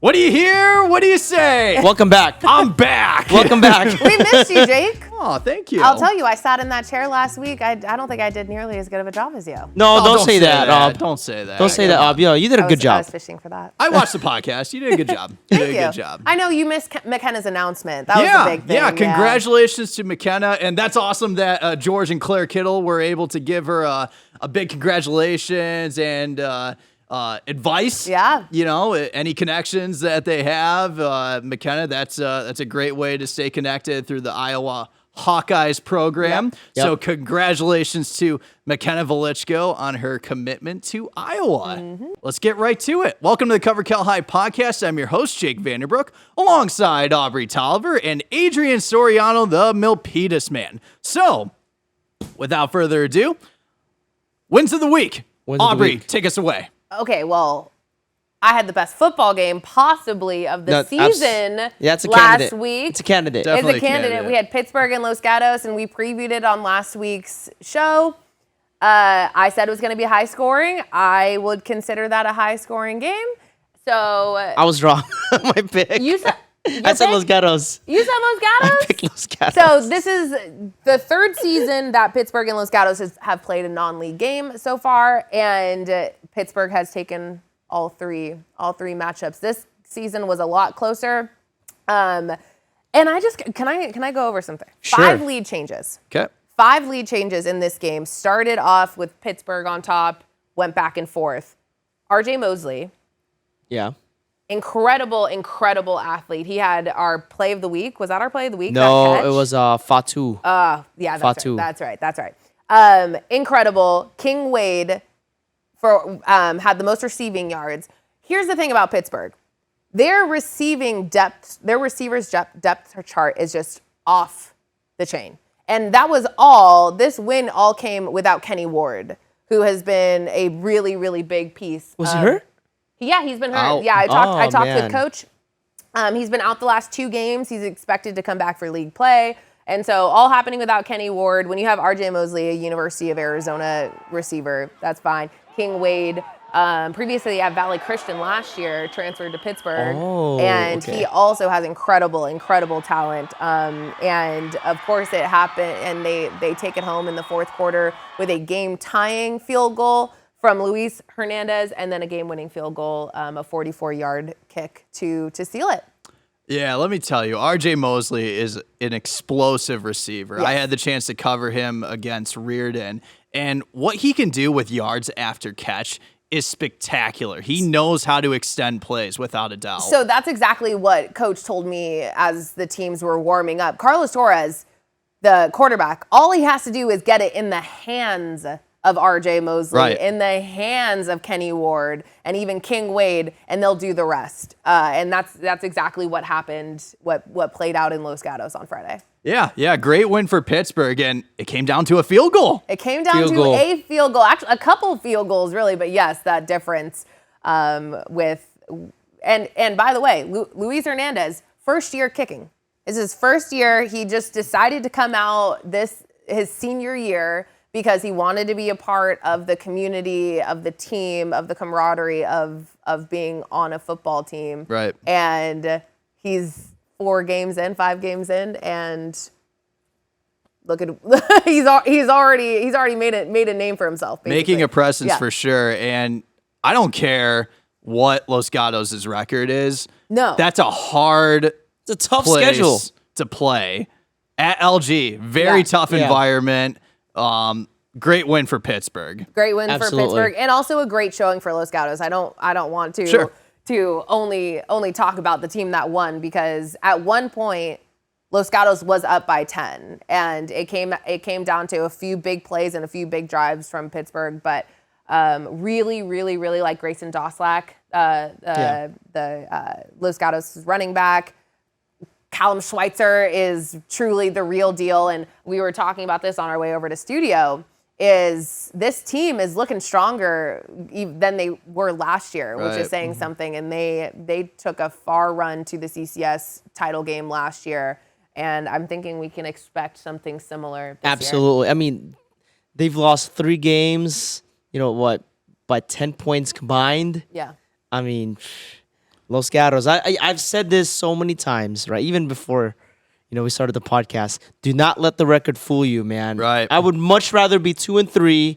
What do you hear? What do you say? Welcome back. I'm back. Welcome back. We missed you, Jake. Oh, thank you. I'll tell you, I sat in that chair last week. I don't think I did nearly as good of a job as you. No, don't say that. Don't say that. Don't say that. You did a good I job. was fishing for that. I watched the podcast. You did a good job. You did a good job. I know you missed McKenna's announcement. That was the big thing. Yeah, congratulations to McKenna. And that's awesome that George and Claire Kittle were able to give her a big congratulations and advice. Yeah. You know, any connections that they have. McKenna, that's a great way to stay connected through the Iowa Hawkeyes program. Yep. So congratulations to McKenna Velichko on her commitment to Iowa. Mm-hmm. Let's get right to it. Welcome to the Cover Cal High podcast. I'm your host, Jake Vanderbrook, alongside Aubrey Tolliver and Adrian Soriano, the Milpitas man. So, without further ado, wins of the week. Aubrey, take us away. Okay, well, I had the best football game possibly of the season it's a last candidate. week. It's a candidate. Definitely It's a candidate. We had Pittsburgh and Los Gatos, and we previewed it on last week's show. I said it was going to be high scoring. I would consider that a high scoring game. So I was wrong. My pick. you said I said Los Gatos. You said Los Gatos? I picked Los Gatos. So this is the third season that Pittsburgh and Los Gatos have played a non-league game so far, and Pittsburgh has taken all three matchups. This season was a lot closer. And I just can I go over something? Sure. 5 lead changes. Okay. 5 lead changes in this game. Started off with Pittsburgh on top, went back and forth. RJ Mosley, Yeah. incredible athlete. He had our play of the week. Was that our play of the week? No, that catch? it was Fatu. Yeah, Fatu. That's right. Incredible. King Wade had the most receiving yards. Here's the thing about Pittsburgh. Their receiving depth, their receivers' depth chart is just off the chain. And that was all. This win all came without Kenny Ward, who has been a really, really big piece. Was he hurt? Yeah, he's been hurt. Oh. Yeah, I talked man. with Coach. He's been out the last 2 games. He's expected to come back for league play. And so all happening without Kenny Ward. When you have RJ Mosley, a University of Arizona receiver, that's fine. King Wade, previously at Valley Christian last year, transferred to Pittsburgh. And he also has incredible talent. And of course it happened, and they take it home in the fourth quarter with a game-tying field goal from Luis Hernandez, and then a game-winning field goal, a 44-yard kick to seal it. Yeah, let me tell you, RJ Mosley is an explosive receiver. Yes. I had the chance to cover him against Reardon, and what he can do with yards after catch is spectacular. He knows how to extend plays without a doubt. So that's exactly what Coach told me as the teams were warming up. Carlos Torres, the quarterback, all he has to do is get it in the hands of RJ Mosley, Right. in the hands of Kenny Ward, and even King Wade, and they'll do the rest. And that's exactly what happened, what played out in Los Gatos on Friday. Yeah, great win for Pittsburgh, and it came down to a field goal. It came down to a field goal, actually a couple field goals really, but yes, that difference with and by the way, Luis Hernandez, first year kicking. This is his first year. He just decided to come out his senior year because he wanted to be a part of the community, of the team, of the camaraderie of being on a football team. Right. And he's 5 games in, and look at he's already made a name for himself. Basically. Making a presence for sure. And I don't care what Los Gatos' record is. No. That's a hard It's a tough place schedule to play at LG. Very tough environment. Great win for Pittsburgh. Great win for Absolutely. Pittsburgh, and also a great showing for Los Gatos. I don't want to only talk about the team that won, because at one point Los Gatos was up by 10, and it came down to a few big plays and a few big drives from Pittsburgh. But really like Grayson Doslack, the Los Gatos running back. Callum Schweitzer is truly the real deal, and we were talking about this on our way over to studio. Is this team is looking stronger than they were last year, which is saying something. And they took a far run to the CCS title game last year, and I'm thinking we can expect something similar this Absolutely. I mean, they've lost 3 games, by 10 points combined. year. I mean, Los Gatos. I've said this so many times, right? Even before, we started the podcast. Do not let the record fool you, man. Right. I would much rather be 2-3,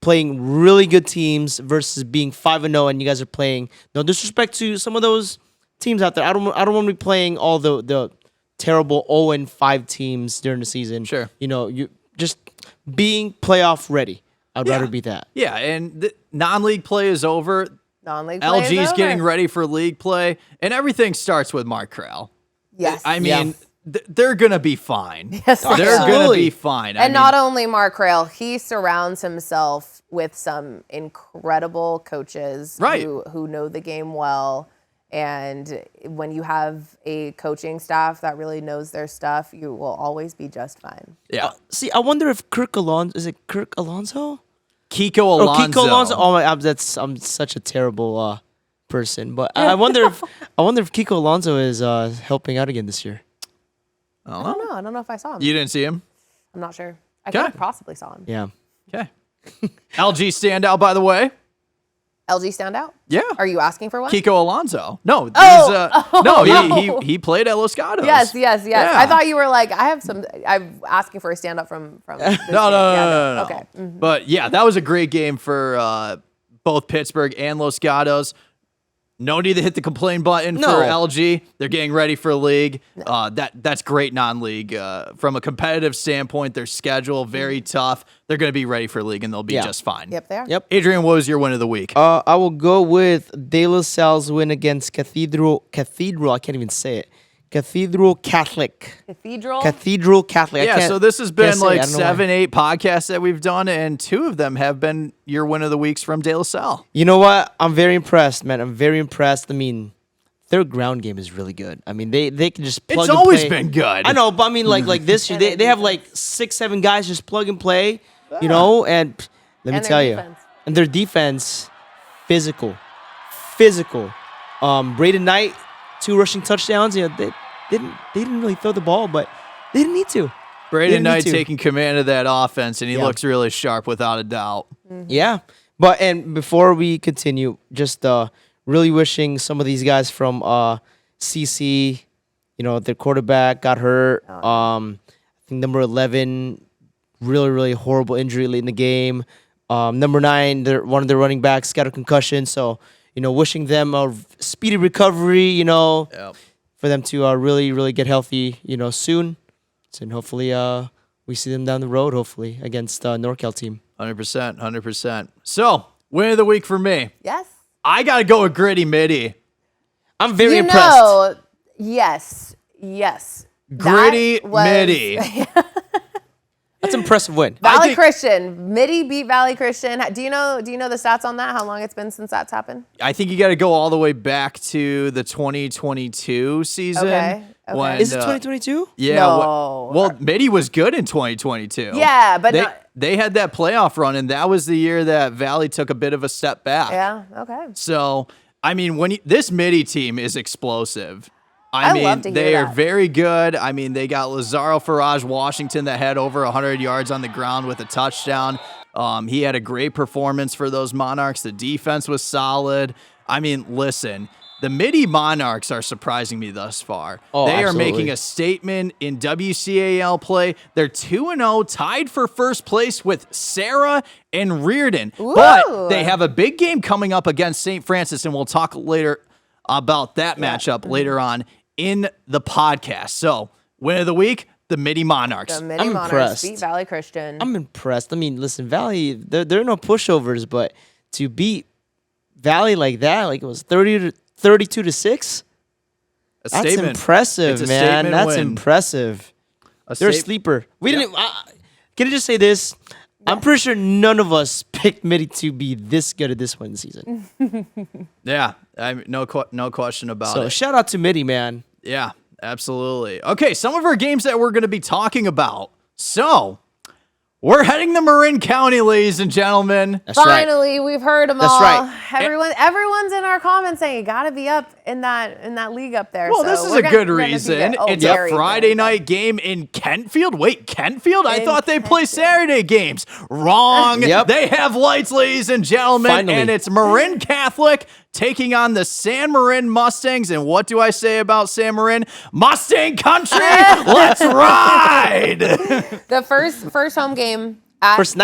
playing really good teams versus being 5-0, and you guys are playing. No disrespect to some of those teams out there. I don't want to be playing all the terrible 0-5 teams during the season. Sure. You just being playoff ready. I'd rather be that. Yeah, and the non-league play is over. Non-league play is LG's over. getting ready for league play, and everything starts with Mark Krell. Yes. I mean, they're going to be fine. Yes, they they're are. going to be fine. And not only Mark Krell, he surrounds himself with some incredible coaches Right. who know the game well. And when you have a coaching staff that really knows their stuff, you will always be just fine. Yeah. See, I wonder if Kirk Alonso is it Kirk Alonso? Kiko Alonso. Kiko Alonso. Oh my, I'm such a terrible person. But I wonder if Kiko Alonso is helping out again this year. I don't know. I don't know if I saw him. You didn't see him? I'm not sure. I Okay. could have possibly saw him. Yeah. Okay. LG standout, by the way. LG stand out? Yeah. Are you asking for one? Kiko Alonso. No, no. he played at Los Gatos. Yes. Yeah. I thought you were like, I'm asking for a stand up from this game. No. Okay. Mhm. But yeah, that was a great game for both Pittsburgh and Los Gatos. No need to hit the complain button No. for LG. They're getting ready for league. That's great non-league. From a competitive standpoint, their schedule very tough. They're going to be ready for league, and they'll be just fine. Yep, they are. Yep. Adrian, what was your win of the week? I will go with De La Salle's win against Cathedral. I can't even say it. Cathedral Catholic. Cathedral Catholic. Yeah, so this has been can't say it. like I don't know why. 7-8 podcasts that we've done, and 2 of them have been your win of the weeks from De La Salle. You know what? I'm very impressed, man. I'm very impressed. I mean, their ground game is really good. I mean, they can just plug It's and always play. been good. I know, but I mean, like this year, they have like 6-7 guys just plug and play, and let me And their tell you, defense. and their defense, physical. Braden Knight, 2 rushing touchdowns. They didn't really throw the ball, but they didn't need to. Braden Didn't Knight need to. taking command of that offense, and he Yeah. looks really sharp without a doubt. Yeah, and before we continue, just really wishing some of these guys from CC, their quarterback got hurt. I think number 11, really horrible injury late in the game. Number 9, one of their running backs got a concussion. So wishing them a speedy recovery. Yep. For them to really get healthy. Soon, and hopefully we see them down the road. Hopefully against NorCal team. 100%. So, win of the week for me. Yes. I got to go with Gritty Mitty. I'm very You impressed. know, yes. Gritty That was- Mitty. That's an impressive win. Valley think- Christian. Mitty beat Valley Christian. Do you know the stats on that? How long it's been since that's happened? I think you got to go all the way back to the 2022 season. Okay. When, Is it 2022? Yeah. No. Well, Mitty was good in 2022. Yeah, but they had that playoff run, and that was the year that Valley took a bit of a step back. yeah, okay. So, I mean, this Mitty team is explosive. I mean, love to hear they are that. very good. I mean, they got Lazaro Faraj Washington that had over 100 yards on the ground with a touchdown. He had a great performance for those Monarchs. The defense was solid. I mean, listen, the Mitty Monarchs are surprising me thus far. Oh, they are absolutely. making a statement in WCAL play. They're 2-0, tied for first place with Sarah and Reardon. But Ooh. they have a big game coming up against St. Francis, and we'll talk later about that matchup later on in the podcast. So, win of the week, the Mitty Monarchs. The Mitty I'm Monarchs impressed. beat Valley Christian. I'm impressed. I mean, listen, Valley, they're no pushovers, but to beat Valley like that, like it was 32-6. A That's statement. impressive, It's a man. statement That's win. impressive. They're a sleeper. We didn't. Can I just say this? I'm pretty sure none of us picked Mitty to be this good at this point in the season. Yeah, no question about So it. shout out to Mitty, man. Yeah, absolutely. Okay, some of our games that we're going to be talking about. So, we're heading to Marin County, ladies and gentlemen. That's right. Finally, we've heard them That's all. right. Everyone's in our comments saying you got to be up in that league up there. Well, so this is we're a good gonna be reason. good. Oh, It's a very Friday good. night game in Kentfield. Wait, Kentfield? I In thought they play Kentfield. Saturday games. Wrong. Yep. They have lights, ladies and gentlemen, Finally. and it's Marin Catholic taking on the San Marin Mustangs. And what do I say about San Marin? Mustang country, let's ride! The first home game first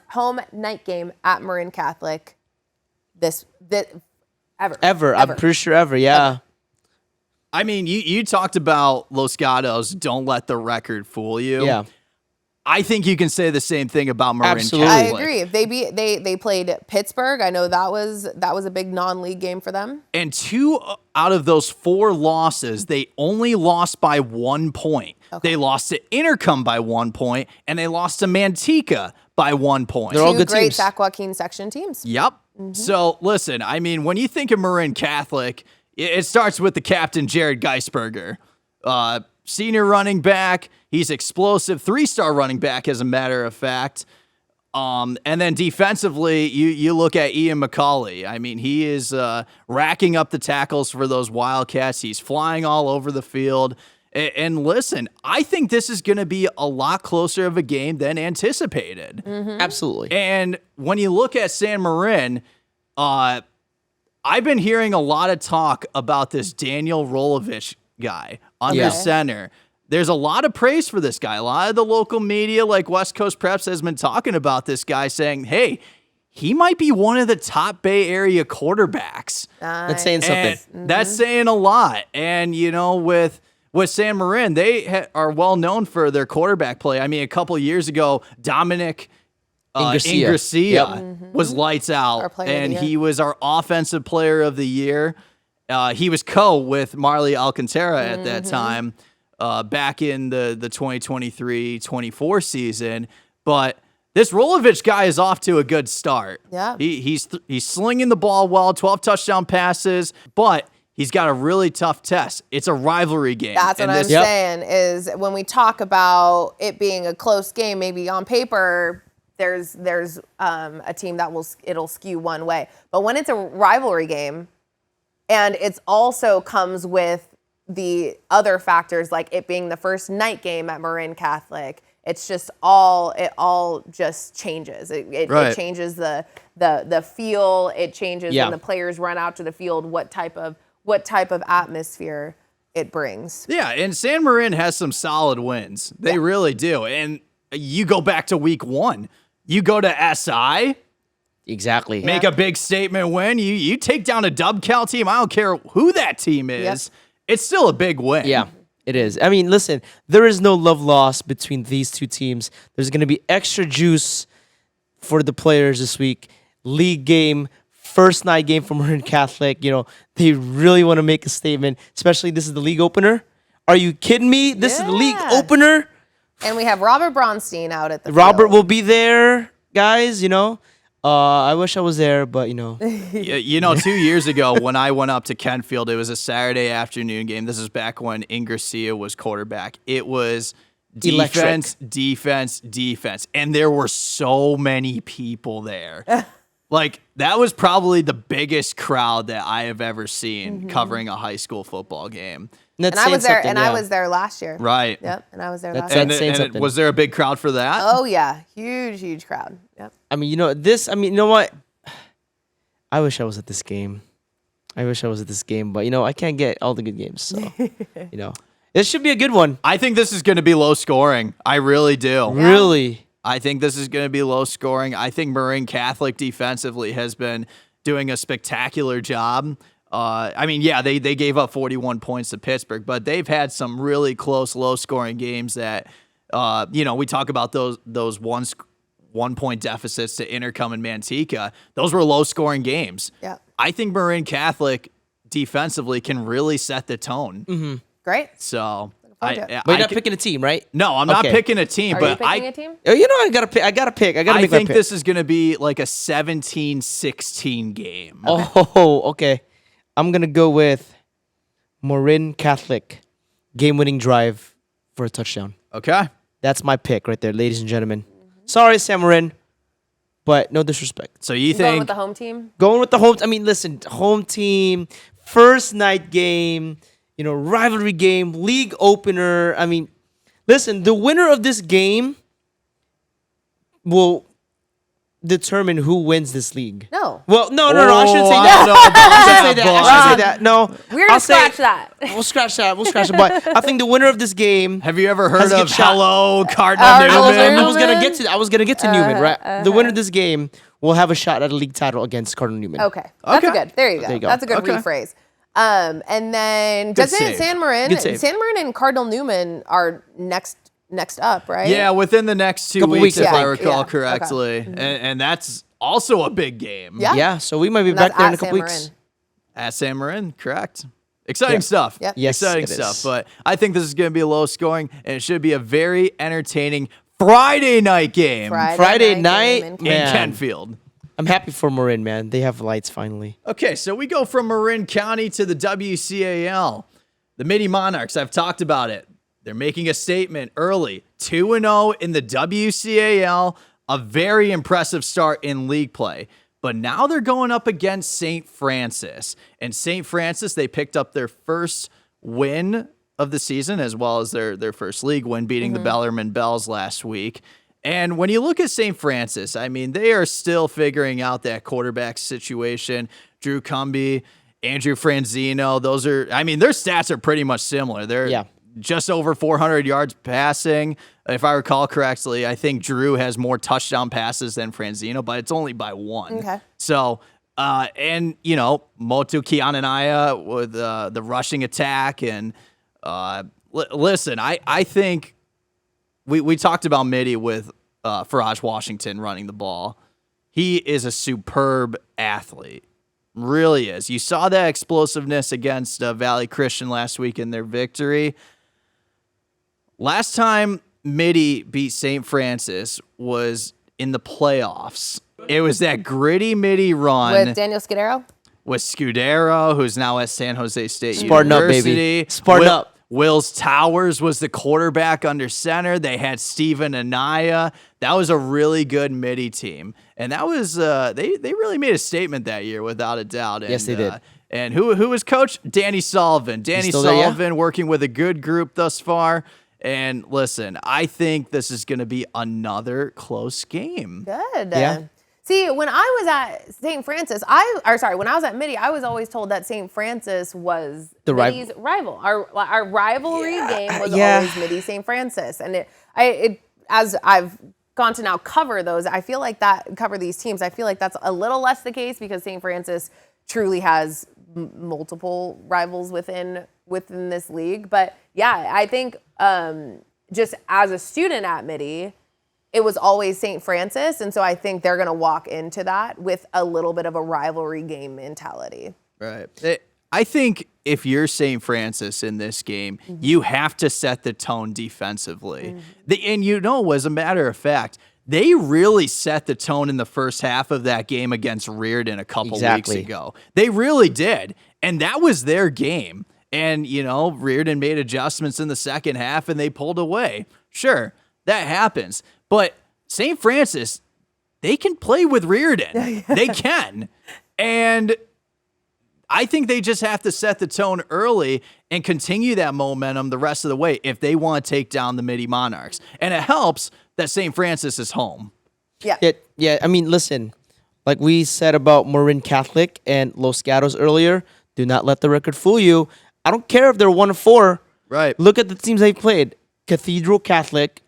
home night game at Marin Catholic. This ever. I'm pretty sure ever. Yeah. Ever. I mean, you talked about Los Gatos. Don't let the record fool you. Yeah. I think you can say the same thing about Marin Absolutely. Catholic. I agree. They played Pittsburgh. I know that was a big non-league game for them. And 2 out of those 4 losses, they only lost by 1 point. Okay. They lost to Intercom by 1 point, and they lost to Manteca by 1 point. They're all Two good great teams. Zach Joaquin section teams. Yep. So listen, I mean, when you think of Marin Catholic, it starts with the captain, Jared Geisberger. Senior running back. He's explosive. 3-star running back, as a matter of fact. And then defensively, you look at Ian McCauley. I mean, he is racking up the tackles for those Wildcats. He's flying all over the field. And listen, I think this is going to be a lot closer of a game than anticipated. Absolutely. And when you look at San Marin, I've been hearing a lot of talk about this Daniel Rolovich guy under center. There's a lot of praise for this guy. A lot of the local media, like West Coast Preps, has been talking about this guy, saying, hey, he might be one of the top Bay Area quarterbacks. That's saying something. And that's saying a lot. And, you know, with San Marin, they are well known for their quarterback play. I mean, a couple years ago, Dominic Ingracia was lights out, and he was our offensive player of the year. He was with Marley Alcantara at that time, back in the 2023-24 season. But this Rolovich guy is off to a good start. Yeah. He's slinging the ball well, 12 touchdown passes, but he's got a really tough test. It's a rivalry game. That's what I'm saying is when we talk about it being a close game, maybe on paper, there's a team that it'll skew one way. But when it's a rivalry game, and it's also comes with the other factors like it being the first night game at Marin Catholic, it's just it all just changes. It changes the feel. It changes when the players run out to the field. What type of atmosphere it brings. Yeah, and San Marin has some solid wins. They really do. And you go back to week 1. You go to SI. Exactly. Make a big statement win. You take down a DubCal team. I don't care who that team is. It's still a big win. Yeah, it is. I mean, listen, there is no love lost between these two teams. There's going to be extra juice for the players this week. League game, first night game for Marin Catholic. You know, they really want to make a statement, especially this is the league opener. Are you kidding me? This is the league opener. And we have Robert Bronstein out at the Robert field. will be there, guys, you know. I wish I was there, but, you know. You know, 2 years ago when I went up to Kentfield, it was a Saturday afternoon game. This is back when Ingracia was quarterback. It was defense, defense. And there were so many people there. Like, that was probably the biggest crowd that I have ever seen covering a high school football game. And I was there, I was there last year. Right. Yep. And I was there last year. And was there a big crowd for that? Oh yeah, huge crowd. Yep. I mean, you know what? I wish I was at this game. But you know, I can't get all the good games. So, you know, this should be a good one. I think this is going to be low scoring. I really do. Yeah. Really? I think this is going to be low scoring. I think Marin Catholic defensively has been doing a spectacular job. I mean, yeah, they gave up 41 points to Pittsburgh, but they've had some really close, low-scoring games that, you know, we talk about those one-point deficits to Intercom and Manteca. Those were low-scoring games. Yeah. I think Marin Catholic defensely can really set the tone. Mm-hmm. Great. So, but you're not picking a team, right? No, I'm not picking a team. Are but you picking a team? Oh, you know, I gotta pick. I gotta make my pick. I think this is going to be like a 17-16 game. Oh, okay. I'm going to go with Marin Catholic game-winning drive for a touchdown. Okay. That's my pick right there, ladies and gentlemen. Sorry, San Marin, but no disrespect. So you Going think... with the home team? Going with the home... I mean, listen, home team, first night game, you know, rivalry game, league opener. I mean, listen, the winner of this game will determine who wins this league. No. Well, no. I shouldn't say I that. don't know about I shouldn't say that. that, I shouldn't say that. No. We're going to scratch that. We'll scratch that. We'll scratch it. But I think the winner of this game. Have you ever Has heard to get of shot. Hello Cardinal Cardinal Newman? I was gonna get to Newman, right? The winner of this game will have a shot at a league title against Cardinal Newman. Okay. That's Okay. good. There you go. you go. That's a good Okay. rephrase. And then Good doesn't save. San Marin, Good save. San Marin and Cardinal Newman are next up, right? Yeah, within the next 2 Couple weeks, weeks, if I I think. recall Yeah. correctly. Okay. And that's also a big game. Yeah. Yeah, so we might be And back that's there in at a couple San weeks. Marin. At San Marin, correct. Exciting Yeah. stuff. Yep. Yes, Exciting it stuff. is. But I think this is going to be low scoring, and it should be a very entertaining Friday night game Friday night, game in man. Kentfield. I'm happy for Marin, man. They have lights finally. Okay, so we go from Marin County to the WCAL. The Mitty Monarchs, I've talked about it. They're making a statement early. 2-0 in the WCAL, a very impressive start in league play. But now they're going up against St. Francis. And St. Francis, they picked up their first win of the season, as well as their first league win, beating the Bellarmine Bells last week. And when you look at St. Francis, I mean, they are still figuring out that quarterback situation. Drew Cumby, Andrew Franzino, their stats are pretty much similar. They're just over 400 yards passing. If I recall correctly, I think Drew has more touchdown passes than Franzino, but it's only by one. Okay. So, and, Motu Kiananaya with the rushing attack. And listen, I think we talked about Mitty with Faraj Washington running the ball. He is a superb athlete. Really is. You saw that explosiveness against Valley Christian last week in their victory. Last time Mitty beat St. Francis was in the playoffs. It was that gritty Mitty run With Daniel Scudero? with Scudero, who's now at San Jose State Spartan up, University. baby. Spartan up. Wills Towers was the quarterback under center. They had Steven Anaya. That was a really good Mitty team. And that was they really made a statement that year without a doubt. And, Yes, they did. And who was coach? Danny Sullivan. Danny still there, yeah? Sullivan working with a good group thus far. And listen, I think this is going to be another close game. Good. Yeah. See, when I was at St. Francis, when I was at Mitty, I was always told that St. Francis was The Mitty's rival. Our rivalry game was yeah. always Mitty St. Francis, and as I've gone to now cover these teams, I feel like that's a little less the case because St. Francis truly has multiple rivals within this league. But yeah, I think just as a student at Mitty, it was always St. Francis, and so I think they're going to walk into that with a little bit of a rivalry game mentality. Right. I think if you're St. Francis in this game, you have to set the tone defensively. And as a matter of fact, they really set the tone in the first half of that game against Reardon a couple weeks ago. They really did. And that was their game. And, Reardon made adjustments in the second half and they pulled away. Sure, that happens. But St. Francis, they can play with Reardon. They can. And I think they just have to set the tone early and continue that momentum the rest of the way if they want to take down the Mitty Monarchs. And it helps that St. Francis is home. Yeah. Yeah, I mean, listen, like we said about Marin Catholic and Los Gatos earlier, do not let the record fool you. I don't care if they're 1-4. Right. Look at the teams they've played. Cathedral Catholic,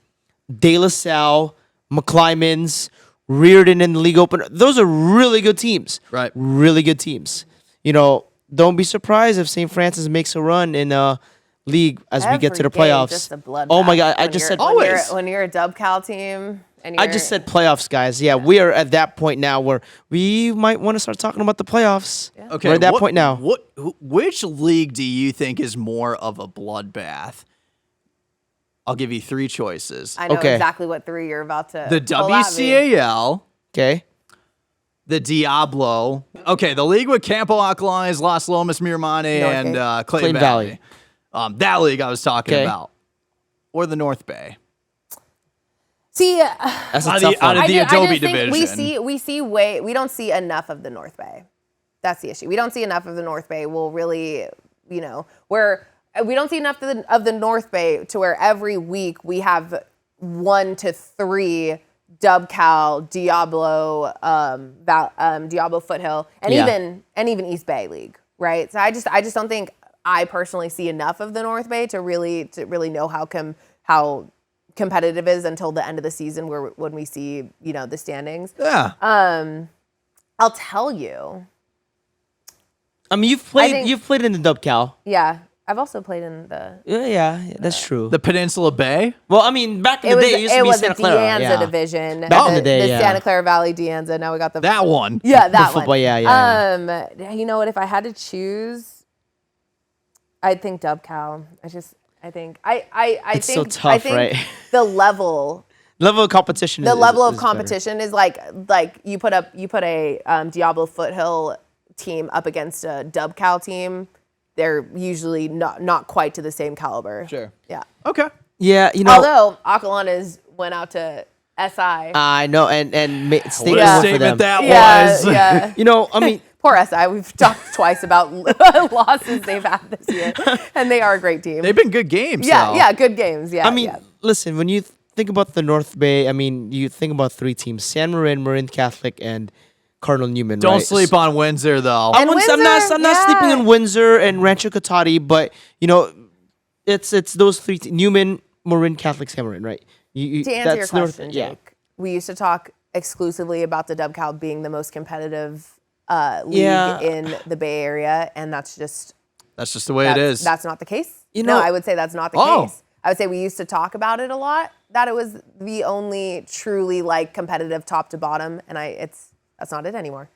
De La Salle, McClymonds, Reardon in the league opener. Those are really good teams. Right. Really good teams. Don't be surprised if St. Francis makes a run in a league as we get to the Every game, playoffs. just a bloodbath. Oh my God, I When just you're- said when you're- always. when you're a Dub Cal team. And I just said playoffs, guys. Yeah, we are at that point now where we might want to start talking about the playoffs. Okay. We're at that point now. Which league do you think is more of a bloodbath? I'll give you three choices. I know Okay. exactly what three you're about to The pull at me. WCAL, Okay. the Diablo. Okay, the league with Campo Alcalines, Las Lomas, Miramone, North and Bay. Clay Clayton Valley. That league I was talking Okay. about. Or the North Bay. See, That's a Out of tough the- out one. of the I Adobe just think division. we don't see enough of the North Bay. That's the issue. We don't see enough of the North Bay. We'll really, where we don't see enough of the North Bay to where every week we have 1 to 3 Dub Cal, Diablo, Diablo Foothill, and even East Bay League, right? So I just don't think I personally see enough of the North Bay to really know how competitive it is until the end of the season, when we see the standings. Yeah. I'll tell you. I mean, you've played in the Dub Cal. Yeah, I've also played in the. Yeah, that's true. The Peninsula Bay? Well, I mean, back in the day, it used to be Santa Clara. It was the De Anza division. Back in the day, the Santa Clara Valley De Anza. Now we got that one. Yeah, that football, one. Yeah. You know what? If I had to choose, I'd think Dub Cal. I think It's so tough, right? The level of competition. The is level of better. competition is like you put a Diablo Foothill team up against a Dub Cal team. They're usually not quite to the same caliber. Sure. Yeah. Okay. Yeah, Although Acalanes went out to SI. I know, and What statement a for statement them. that was. Yeah. I mean, Poor SI. We've talked twice about losses they've had this year, and they are a great team. They've been good games. Yeah, though. yeah, good games. Yeah. I mean, listen, when you think about the North Bay, I mean, you think about three teams: San Marin Catholic, and Cardinal Newman. Don't right? sleep on Windsor, though. I'm not Windsor, sleeping yeah. on Windsor and Rancho Cotati, but it's those three: Newman, Marin, Catholic, San Marin, right? To answer your that's question, yeah. Jake, we used to talk exclusively about the Dub Cal being the most competitive league Yeah. in the Bay Area, and that's just the way it is. That's not the case. You No, know- I would say that's not the Oh. case. I would say we used to talk about it a lot, that it was the only truly competitive top to bottom, and that's not it anymore.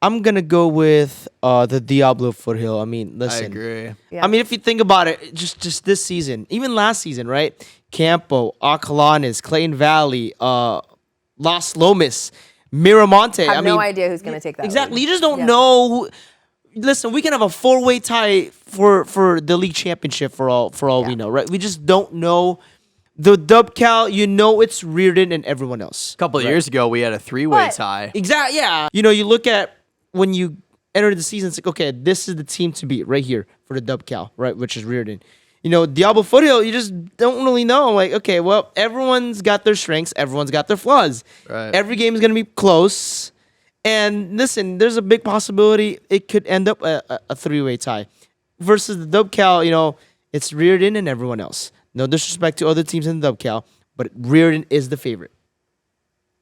I'm gonna go with the Diablo Foothill. I mean, listen. I agree. Yeah. I mean, if you think about it, just this season, even last season, right? Campo, Acalanes, Clayton Valley, Las Lomas, Miramonte. I have no idea who's going to take that Exactly. lead. You just don't Yeah. know. Listen, we can have a 4-way tie for the league championship for all we know, right? We just don't know. The Dub Cal, it's Reardon and everyone else. A couple of years ago, we had a 3-way But- tie. Exactly. Yeah. You look at when you enter the season, it's like, okay, this is the team to beat right here for the Dub Cal, right? Which is Reardon. Diablo Foothill, you just don't really know. Like, okay, well, everyone's got their strengths, everyone's got their flaws. Right. Every game is going to be close. And listen, there's a big possibility it could end up a 3-way tie. Versus the Dub Cal, it's Reardon and everyone else. No disrespect to other teams in the Dub Cal, but Reardon is the favorite.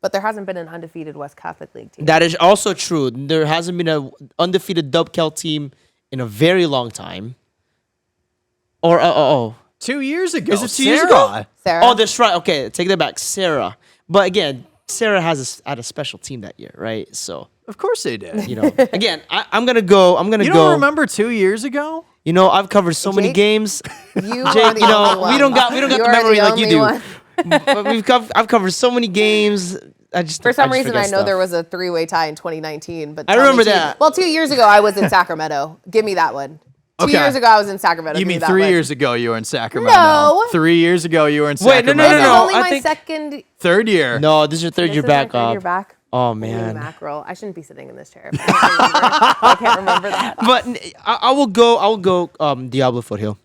But there hasn't been an undefeated West Catholic League team. That is also true. There hasn't been an undefeated Dub Cal team in a very long time. Or 2 years ago. Is it 2 years ago? Sarah? Oh, that's right. Okay, take that back. Sarah. But again, Sarah had a special team that year, right? So, Of course they did. again, I'm gonna go. You don't remember 2 years ago? I've covered so many Jake? games. You Jake, are the only one. we don't got the You're memory the like you only do. one. But I've covered so many games. For some just reason, forget I know stuff. there was a 3-way tie in 2019. But I tell me remember two- that. Well, 2 years ago, I was in Sacramento. Give me that one. 2 Okay. years ago, I was in Sacramento. You Give me mean that 3 one. years ago you were in Sacramento? No. 3 years ago you were in Wait, no, Sacramento. no, This is no. only I my think- second. Third year. No, this is your third This year is my back. third year back. Oh Holy man. mackerel! I shouldn't be sitting in this chair. I can't remember that. But I will go. Diablo Foothill.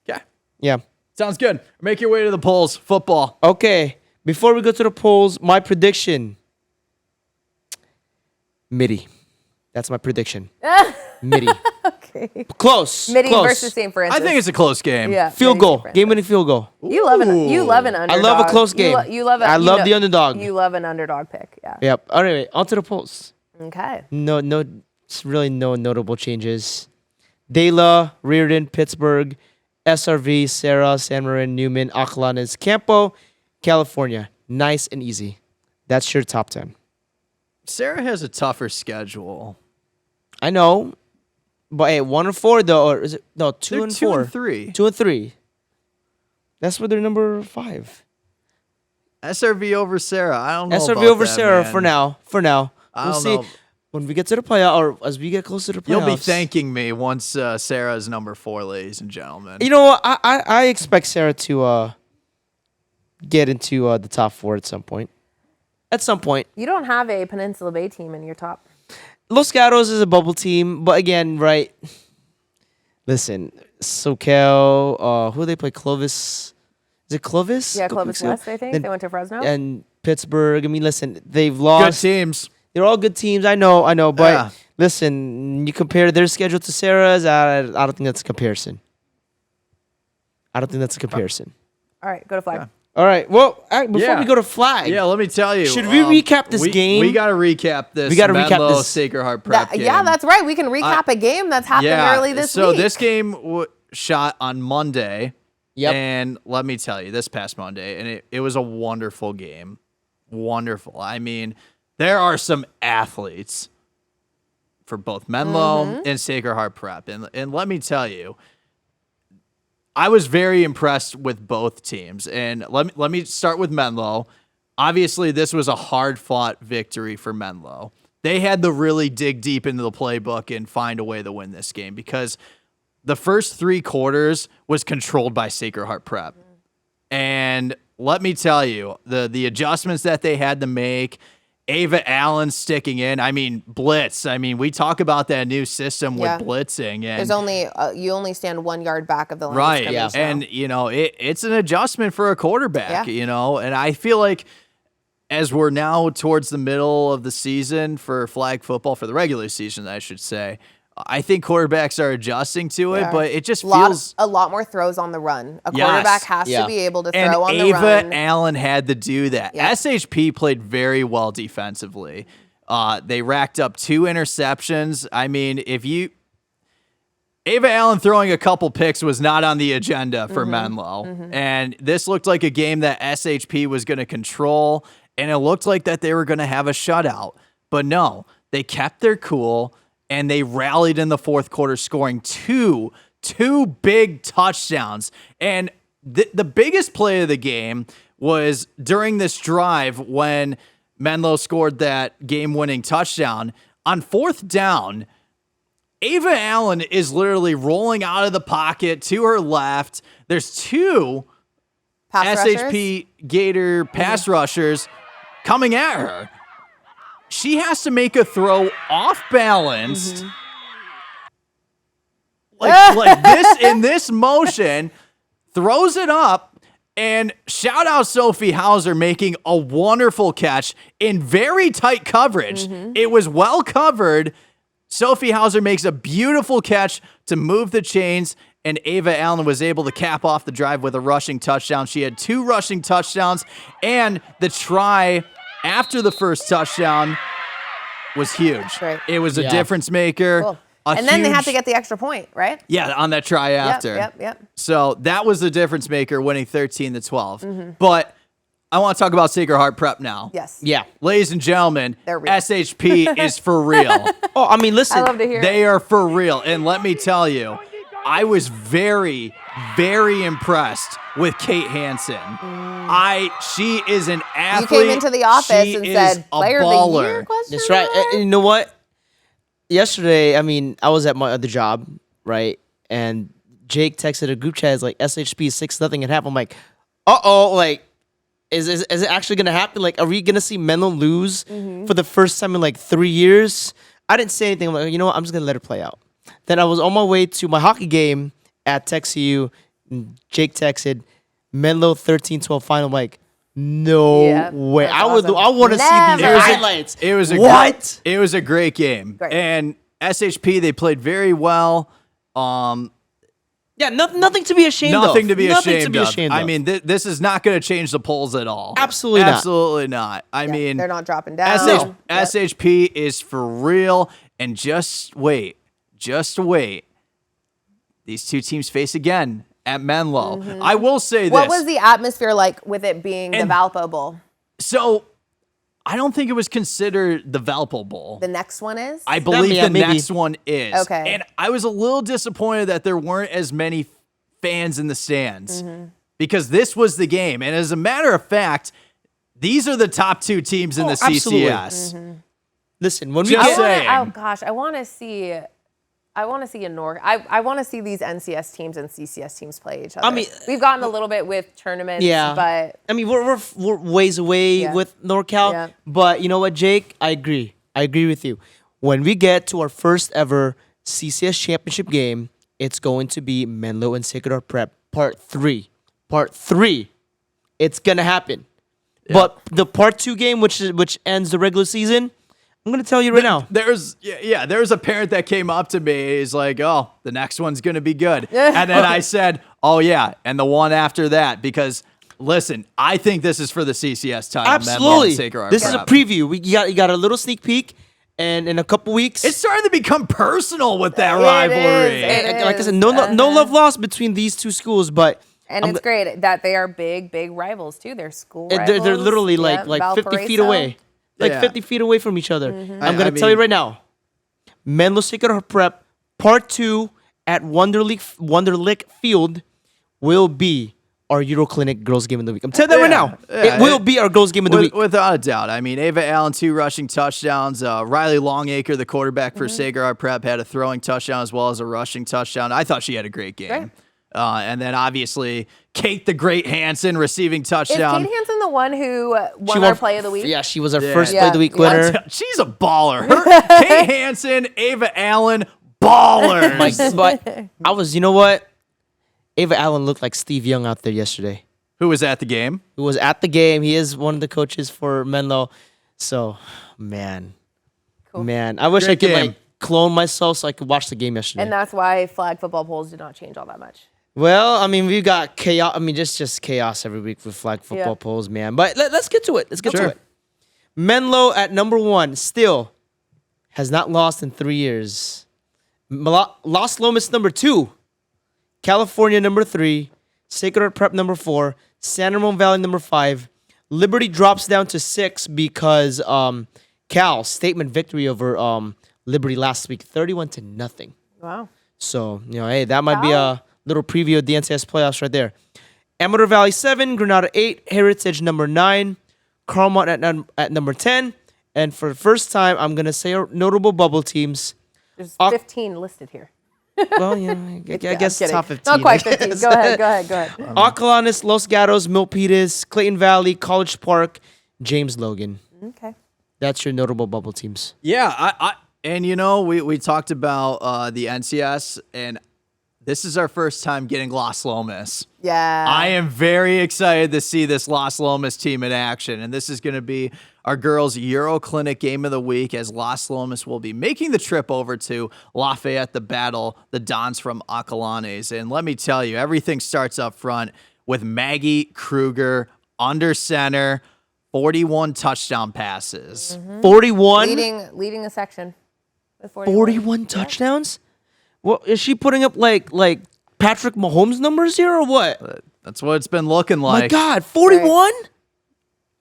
Yeah. Yeah. Sounds good. Make your way to the polls. Football. Okay. Before we go to the polls, my prediction. Mitty. That's my prediction. Mitty. Okay. Close. Mitty Close. versus St. Francis. I think it's a close game. yeah. Field Mitty, goal. St. Francis. Game-winning field goal. You love an underdog. I love a close game. I love the underdog. You love an underdog pick. Yeah. Yep. All right. On to the polls. Okay. No. It's really no notable changes. De La, Reardon, Pittsburgh, SRV, Sarah, San Marin, Newman, Acalanes, Campo, California. Nice and easy. That's your top 10. Sarah has a tougher schedule. I know. But hey, 1 and 4 though, or is it no 2 They're and 2 4? and 3. 2 and 3. That's where they're number 5. SRV over Sarah. I don't know. SRV about over that, Sarah man. for now. I We'll don't see know. when we get to the playoff, or as we get closer to the playoffs. You'll be thanking me once Sarah's number 4, ladies and gentlemen. You know what? I expect Sarah to get into the top 4 at some point. At some point. You don't have a Peninsula Bay team in your top. Los Gatos is a bubble team, but again, right? Listen, SoCal, who they play? Clovis. Is it Clovis? Yeah, a couple Clovis weeks ago? West, I think. Then- They went to Fresno. And Pittsburgh. I mean, listen, they've Good lost. teams. They're all good teams. I know. But Yeah. listen, you compare their schedule to Sarah's. I don't think that's a comparison. I don't think that's a comparison. All right, go to flag. Yeah. All right. Well, before Yeah. we go to flag, Yeah, let me tell you. Should we recap this game? We got to recap this. We gotta recap Menlo this. Sacred Heart Prep game. Yeah, that's right. We can recap a game that's happened early this so week. this game shot on Monday. Yep. And let me tell you, this past Monday, and it was a wonderful game. Wonderful. I mean, there are some athletes for both Menlo and Sacred Heart Prep. And let me tell you, I was very impressed with both teams. And let me start with Menlo. Obviously, this was a hard-fought victory for Menlo. They had to really dig deep into the playbook and find a way to win this game because the first 3 quarters was controlled by Sacred Heart Prep. And let me tell you, the adjustments that they had to make, Ava Allen sticking in. I mean, blitz. I mean, we talk about that new system with Yeah. blitzing. And There's only you only stand 1 yard back of the line. right. Of scrimmage now. And, it's an adjustment for a quarterback, Yeah. and I feel like as we're now towards the middle of the season for flag football, for the regular season, I should say, I think quarterbacks are adjusting to it, Yeah. but it just feels... a lot more throws on the run. A Yes. quarterback has Yeah. to be able to And throw on the Ava run. Allen had to do that. Yeah. SHP played very well defensively. They racked up 2 interceptions. I mean, Ava Allen throwing a couple picks was not on the agenda for Menlo. And this looked like a game that SHP was going to control, and it looked like that they were going to have a shutout. But no, they kept their cool, and they rallied in the fourth quarter, scoring two big touchdowns. And the biggest play of the game was during this drive when Menlo scored that game-winning touchdown. On 4th down, Ava Allen is literally rolling out of the pocket to her left. There's 2 Pass rushers. SHP Gator pass rushers coming at her. She has to make a throw off balanced. Like this in this motion, throws it up, and shout out Sophie Hauser making a wonderful catch in very tight coverage. It was well covered. Sophie Hauser makes a beautiful catch to move the chains, and Ava Allen was able to cap off the drive with a rushing touchdown. She had 2 rushing touchdowns, and the try after the first touchdown was huge. Right. It was a Yeah. difference maker. Cool. A And then they had huge- to get the extra point, right? yeah, on that try after. Yep. So that was the difference maker, winning 13-12. But I want to talk about Sacred Heart Prep now. Yes. Yeah. Ladies and gentlemen, They're real. SHP is for real. Oh, I mean, listen. I love to hear They it. are for real. And let me tell you, I was very, very impressed with Kate Hansen. She is an You athlete. came into the office She and is said, a "Player baller. of the year?" Question That's right. mark? And you know what? Yesterday, I mean, I was at my other job, right? And Jake texted a group chat, like SHP 6-0 at half. I'm like, like, is it actually gonna happen? Like, are we gonna see Menlo lose for the first time in like 3 years? I didn't say anything. I'm like, you know what? I'm just gonna let it play out. Then I was on my way to my hockey game at TextU. And Jake texted Menlo 13-12 final. I'm like, no Yeah, way. that's I awesome. want to see these Never. highlights. It was a what? It was a great game. Great. And SHP, they played very well. Yeah, nothing to be ashamed of. Nothing to be Nothing ashamed to be of. ashamed I of. mean, this is not going to change the polls at all. Absolutely not. Absolutely not. I Yeah, mean, they're not dropping down. Yep. SHP is for real. And just wait. These 2 teams face again at Menlo. I will say What this. was the atmosphere like with it being the And- Valpo Bowl? So, I don't think it was considered the Valpo Bowl. The next one is? I believe Yeah, the maybe. next one is. Okay. And I was a little disappointed that there weren't as many fans in the stands because this was the game. And as a matter of fact, these are the top 2 teams in the absolutely. CCS. Listen, when we Just get saying. Oh gosh, I want to see a North. I want to see these NCS teams and CCS teams play each other. I mean- we've gotten a little bit with tournaments, Yeah. but I mean, we're ways away Yeah. with NorCal, Yeah. but you know what, Jake? I agree with you. When we get to our first ever CCS championship game, it's going to be Menlo and Sacred Heart Prep Part 3. It's gonna happen. But the part 2 game, which ends the regular season, I'm gonna tell you right now. There's a parent that came up to me. He's like, "Oh, the next one's gonna be good," and then I said, "Oh yeah, and the one after that," because listen, I think this is for the CCS title. Absolutely, Menlo and this is a preview. You got a little sneak peek, and in a couple weeks, it's starting to become personal with that rivalry. Like I said, no love lost between these two schools, but. And it's great that they are big rivals too. They're school rivals. They're literally like 50 feet away. Like 50 feet away from each other. I'm going to tell you right now. Menlo Sacred Heart Prep Part 2 at Wonderlick Field will be our Euro Clinic girls game of the week. I'm telling you that right now. It will be our girls game of the week. Without a doubt. I mean, Ava Allen, 2 rushing touchdowns. Riley Longacre, the quarterback for Sacred Heart Prep, had a throwing touchdown as well as a rushing touchdown. I thought she had a great game. Great. And then obviously Kate the Great Hansen receiving touchdown. Is Kate Hansen the one who won our play of the week? Yeah, she was our first play of the week winner. She's a baller. Kate Hansen, Ava Allen, ballers. But I was, you know what? Ava Allen looked like Steve Young out there yesterday. Who was at the game? Who was at the game. He is one of the coaches for Menlo. So, man. Cool. Man, I wish I could clone myself so I could watch the game yesterday. And that's why flag football polls did not change all that much. Well, I mean, we've got chaos. I mean, just chaos every week with flag football polls, man. But let's get to it. Let's get to it. Menlo at number 1 still has not lost in 3 years. Los Lomas number 2. California number 3. Sacred Heart Prep number 4. San Ramon Valley number 5. Liberty drops down to 6 because Cal statement victory over Liberty last week, 31-0. Wow. So, hey, that might be a little preview of the NCS playoffs right there. Amador Valley 7, Granada 8, Heritage number 9, Carmont at number 10. And for the first time, I'm going to say our notable bubble teams. There's 15 listed here. Well, I guess top 15. Not quite 15. Go ahead. Acalanes, Los Gatos, Milpitas, Clayton Valley, College Park, James Logan. Okay. That's your notable bubble teams. Yeah, and we talked about the NCS, and this is our first time getting Los Lomas. Yeah. I am very excited to see this Los Lomas team in action, and this is going to be our girls' Euro Clinic game of the week as Los Lomas will be making the trip over to Lafayette to battle the Dons from Acalanes. And let me tell you, everything starts up front with Maggie Kruger under center, 41 touchdown passes. 41? Leading a section. 41 touchdowns? Well, is she putting up like Patrick Mahomes numbers here or what? That's what it's been looking like. My God, 41?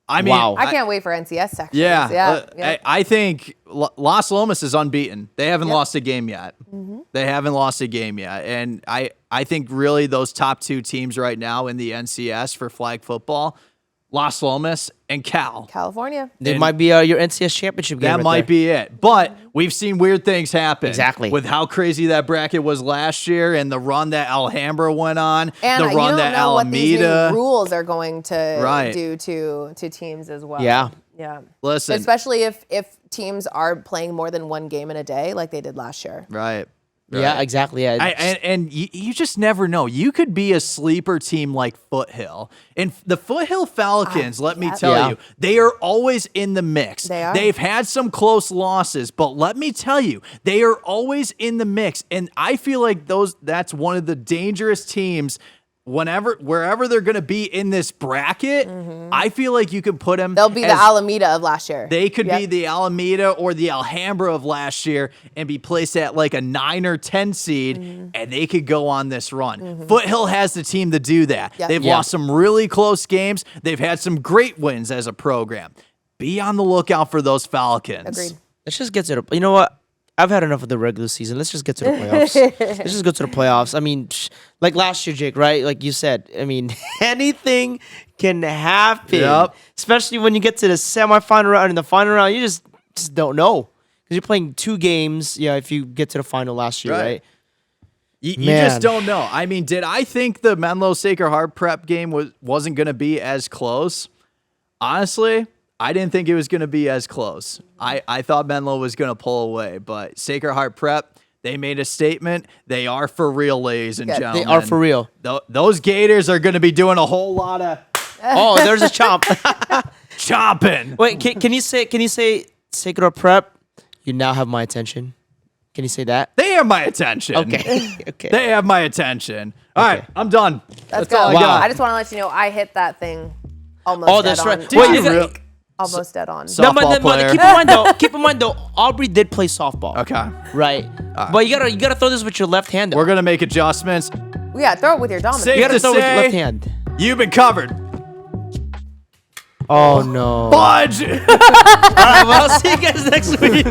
I mean, wow. I can't wait for NCS sections. Yeah. I think Los Lomas is unbeaten. They haven't lost a game yet. They haven't lost a game yet. And I think really those top 2 teams right now in the NCS for flag football, Los Lomas and Cal. California. It might be your NCS championship game. That might be it. But we've seen weird things happen. Exactly. With how crazy that bracket was last year and the run that Alhambra went on, and the run that Alameda. What these new rules are going to do to teams as well. Yeah. Yeah. Listen. Especially if teams are playing more than one game in a day like they did last year. Right. Yeah, exactly. Yeah. And you just never know. You could be a sleeper team like Foothill. And the Foothill Falcons, let me tell you, they are always in the mix. They are. They've had some close losses, but let me tell you, they are always in the mix. And I feel like that's one of the dangerous teams. Wherever they're going to be in this bracket, I feel like you could put them. They'll be the Alameda of last year. They could be the Alameda or the Alhambra of last year and be placed at like a 9 or 10 seed, and they could go on this run. Foothill has the team to do that. Yep. They've lost some really close games. They've had some great wins as a program. Be on the lookout for those Falcons. Agreed. Let's just get to the. You know what? I've had enough of the regular season. Let's just get to the playoffs. Let's just go to the playoffs. I mean, like last year, Jake, right? Like you said, I mean, anything can happen. Yep. Especially when you get to the semifinal round and the final round, you just don't know. Because you're playing 2 games, if you get to the final last year, right? You just don't know. I mean, did I think the Menlo Sacred Heart Prep game wasn't going to be as close? Honestly, I didn't think it was going to be as close. I thought Menlo was going to pull away, but Sacred Heart Prep, they made a statement. They are for real, ladies and gentlemen. They are for real. Those Gators are going to be doing a whole lot of... Oh, there's a chomp. chopping. Wait, can you say sacred prep? You now have my attention. Can you say that? They have my attention. Okay. Okay. They have my attention. All right, I'm done. Let's That's all go. I got. I just want to let you know I hit that thing almost Oh, dead that's on. right. Did Wait, you you got- real- Almost dead on. Softball player. keep in mind though, Aubrey did play softball. Okay. Right. But you gotta throw this with your left hand. Though. We're gonna make adjustments. Yeah, throw it with your dominant. Safe You gotta to throw with your say, left hand. you've been covered. Oh no. Fudge. All right, well, I'll see you guys next week.